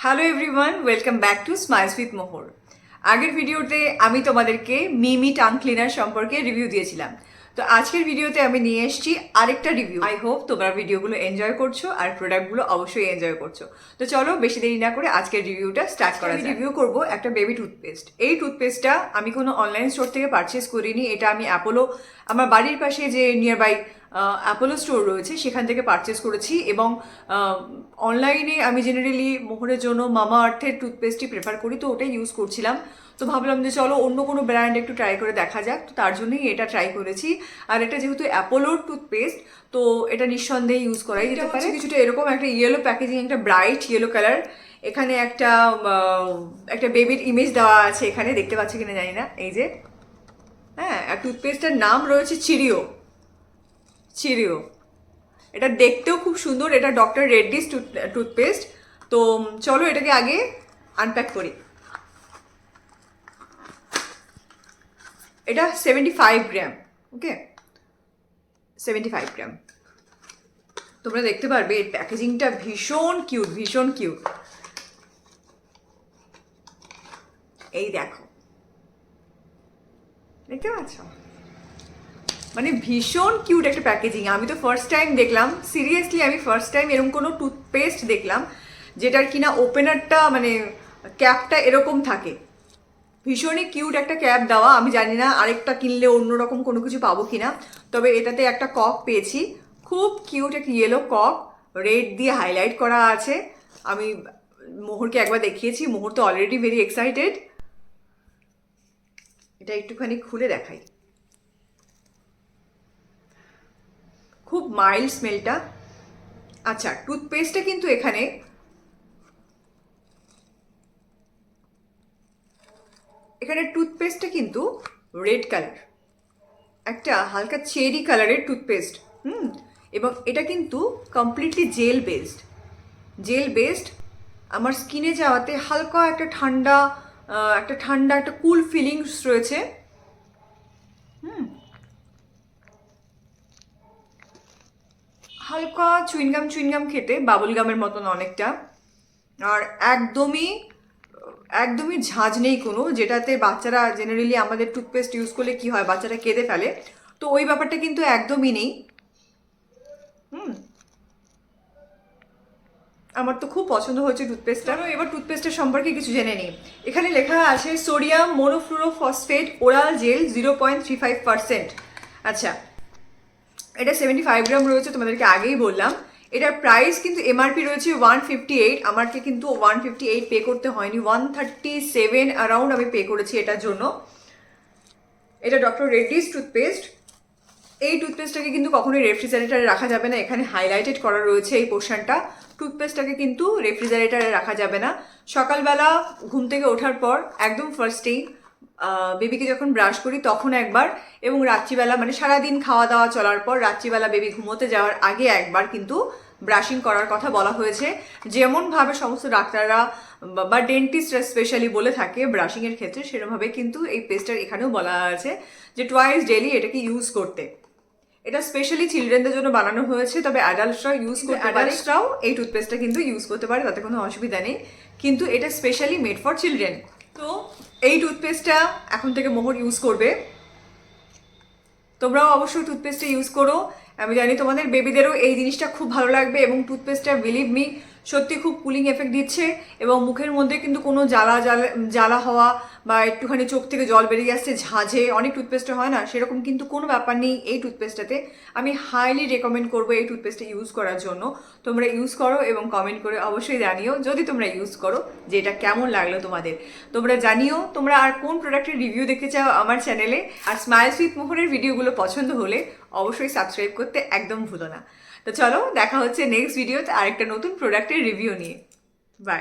Hello everyone, welcome back to smiles with Mohor. আগের ভিডিওতে আমি তোমাদেরকে মিমি টাং ক্লিনার সম্পর্কে রিভিউ দিয়েছিলাম। তো আজকের ভিডিওতে আমি নিয়ে এসেছি আরেকটা রিভিউ। আই হোপ তোমরা ভিডিওগুলো এনজয় করছো আর প্রোডাক্টগুলো অবশ্যই এনজয় করছো। তো চলো বেশি দেরি না করে আজকের রিভিউটা স্টার্ট করা যাক। রিভিউ করব একটা বেবি টুথপেস্ট। এই টুথপেস্টটা আমি কোনো অনলাইন স্টোর থেকে পারচেস করিনি। এটা আমি অ্যাপোলো, আমার বাড়ির পাশে যে নিয়ার বাই অ্যাপোলো স্টোর রয়েছে সেখান থেকে পারচেস করেছি। এবং অনলাইনে আমি জেনারেলি মোহরের জন্য মামা আর্থের টুথপেস্টই প্রেফার করি, তো ওটাই ইউজ করছিলাম। তো ভাবলাম যে চলো অন্য কোনো ব্র্যান্ড একটু ট্রাই করে দেখা যাক, তো তার জন্যই এটা ট্রাই করেছি। আর এটা যেহেতু অ্যাপোলোর টুথপেস্ট, তো এটা নিঃসন্দেহে ইউজ করাই যেতে পারে। কিছুটা এরকম একটা ইয়েলো প্যাকেজিং, একটা ব্রাইট ইয়েলো কালার। এখানে একটা বেবির ইমেজ দেওয়া আছে, এখানে দেখতে পাচ্ছি কিনা জানি না। এই যে হ্যাঁ, টুথপেস্টটার নাম রয়েছে চিরিও। এটা দেখতেও খুব সুন্দর। এটা ডক্টর রেড্ডিস টুথপেস্ট। তো চলো এটাকে আগে আনপ্যাক করি। এটা 75 গ্রাম। ওকে, 75 গ্রাম। তোমরা দেখতে পারবে এর প্যাকেজিংটা ভীষণ কিউট। এই দেখো, দেখতে পাচ্ছ, মানে ভীষণ কিউট একটা প্যাকেজিং। আমি তো ফার্স্ট টাইম দেখলাম, সিরিয়াসলি আমি ফার্স্ট টাইম এরকম কোনো টুথপেস্ট দেখলাম যেটার কিনা ওপেনারটা মানে ক্যাপটা এরকম থাকে। ভীষণই কিউট একটা ক্যাপ দেওয়া। আমি জানি না আরেকটা কিনলে অন্যরকম কোনো কিছু পাবো কিনা, তবে এটাতে একটা কক পেয়েছি। খুব কিউট একটা ইয়েলো কক, রেড দিয়ে হাইলাইট করা আছে। আমি মোহরকে একবার দেখিয়েছি, মোহর তো অলরেডি ভেরি এক্সাইটেড। এটা একটুখানি খুলে দেখাই। খুব মাইল্ড স্মেলটা। আচ্ছা, টুথপেস্টটা কিন্তু এখানে টুথপেস্টটা কিন্তু রেড কালার, একটা হালকা চেরি কালারের টুথপেস্ট। এবং এটা কিন্তু কমপ্লিটলি জেল বেসড। আমার স্কিনে যাওয়াতে হালকা একটা ঠান্ডা একটা কুল ফিলিংস রয়েছে। হালকা চুইনগাম খেতে, বাবল গামের মতন অনেকটা। আর একদমই ঝাঁঝ নেই কোনো, যেটাতে বাচ্চারা জেনারেলি আমাদের টুথপেস্ট ইউজ করলে কি হয়, বাচ্চারা কেঁদে ফেলে। তো ওই ব্যাপারটা কিন্তু একদমই নেই। আমার তো খুব পছন্দ হয়েছে টুথপেস্টটা। এবার টুথপেস্টের সম্পর্কে কিছু জেনে নিই। এখানে লেখা আছে সোডিয়াম মোনোফ্লুরোফসফেট ওরাল জেল 0.35%। আচ্ছা, এটা 75 গ্রাম রয়েছে, তোমাদেরকে আগেই বললাম। এটার প্রাইস কিন্তু এমআরপি রয়েছে 158। আমাকে কিন্তু 158 পে করতে হয়নি, 137 অ্যারাউন্ড আমি পে করেছি এটার জন্য। এটা ডক্টর রেড্ডিস টুথপেস্ট। এই টুথপেস্টটাকে কিন্তু কখনোই রেফ্রিজারেটারে রাখা যাবে না। এখানে হাইলাইটেড করা রয়েছে এই পোর্শনটা। টুথপেস্টটাকে কিন্তু রেফ্রিজারেটারে রাখা যাবে না। সকালবেলা ঘুম থেকে ওঠার পর একদম ফার্স্টেই বেবিকে যখন ব্রাশ করি তখন একবার, এবং রাত্রিবেলা মানে সারাদিন খাওয়া দাওয়া চলার পর রাত্রিবেলা বেবি ঘুমোতে যাওয়ার আগে একবার কিন্তু ব্রাশিং করার কথা বলা হয়েছে। যেমনভাবে সমস্ত ডাক্তাররা বা ডেন্টিস্টরা স্পেশালি বলে থাকে ব্রাশিংয়ের ক্ষেত্রে, সেরকমভাবে কিন্তু এই পেস্টটার এখানেও বলা আছে যে টুয়াইস ডেইলি এটাকে ইউজ করতে। এটা স্পেশালি চিলড্রেনদের জন্য বানানো হয়েছে, তবে অ্যাডাল্টসরাও ইউজ করতে পারে। অ্যাডাল্টসরাও এই টুথপেস্টটা কিন্তু ইউজ করতে পারে, তাতে কোনো অসুবিধা নেই। কিন্তু এটা স্পেশালি মেড ফর চিলড্রেন। তো এই টুথপেস্টটা এখন থেকে মোহর ইউজ করবে। তোমরাও অবশ্যই টুথপেস্টটা ইউজ করো। আমি জানি তোমাদের বেবিদেরও এই জিনিসটা খুব ভালো লাগবে। এবং টুথপেস্টটা বিলিভ মি সত্যি খুব কুলিং এফেক্ট দিচ্ছে, এবং মুখের মধ্যে কিন্তু কোনো জ্বালা হওয়া বা একটুখানি চোখ থেকে জল বেরিয়ে আসছে ঝাঁঝে অনেক টুথপেস্টে হয় না, সেরকম কিন্তু কোনো ব্যাপার নেই এই টুথপেস্টটাতে। আমি হাইলি রেকমেন্ড করবো এই টুথপেস্টটা ইউজ করার জন্য। তোমরা ইউজ করো এবং কমেন্ট করে অবশ্যই জানিও যদি তোমরা ইউজ করো যে এটা কেমন লাগলো তোমাদের। তোমরা জানিও তোমরা আর কোন প্রোডাক্টের রিভিউ দেখতে চাও আমার চ্যানেলে। আর স্মাইলস উইথ মোহরের ভিডিওগুলো পছন্দ হলে অবশ্যই সাবস্ক্রাইব করতে একদম ভুলো না। তো চলো দেখা হচ্ছে নেক্সট ভিডিওতে আরেকটা নতুন প্রোডাক্টের রিভিউ নিয়ে। বাই।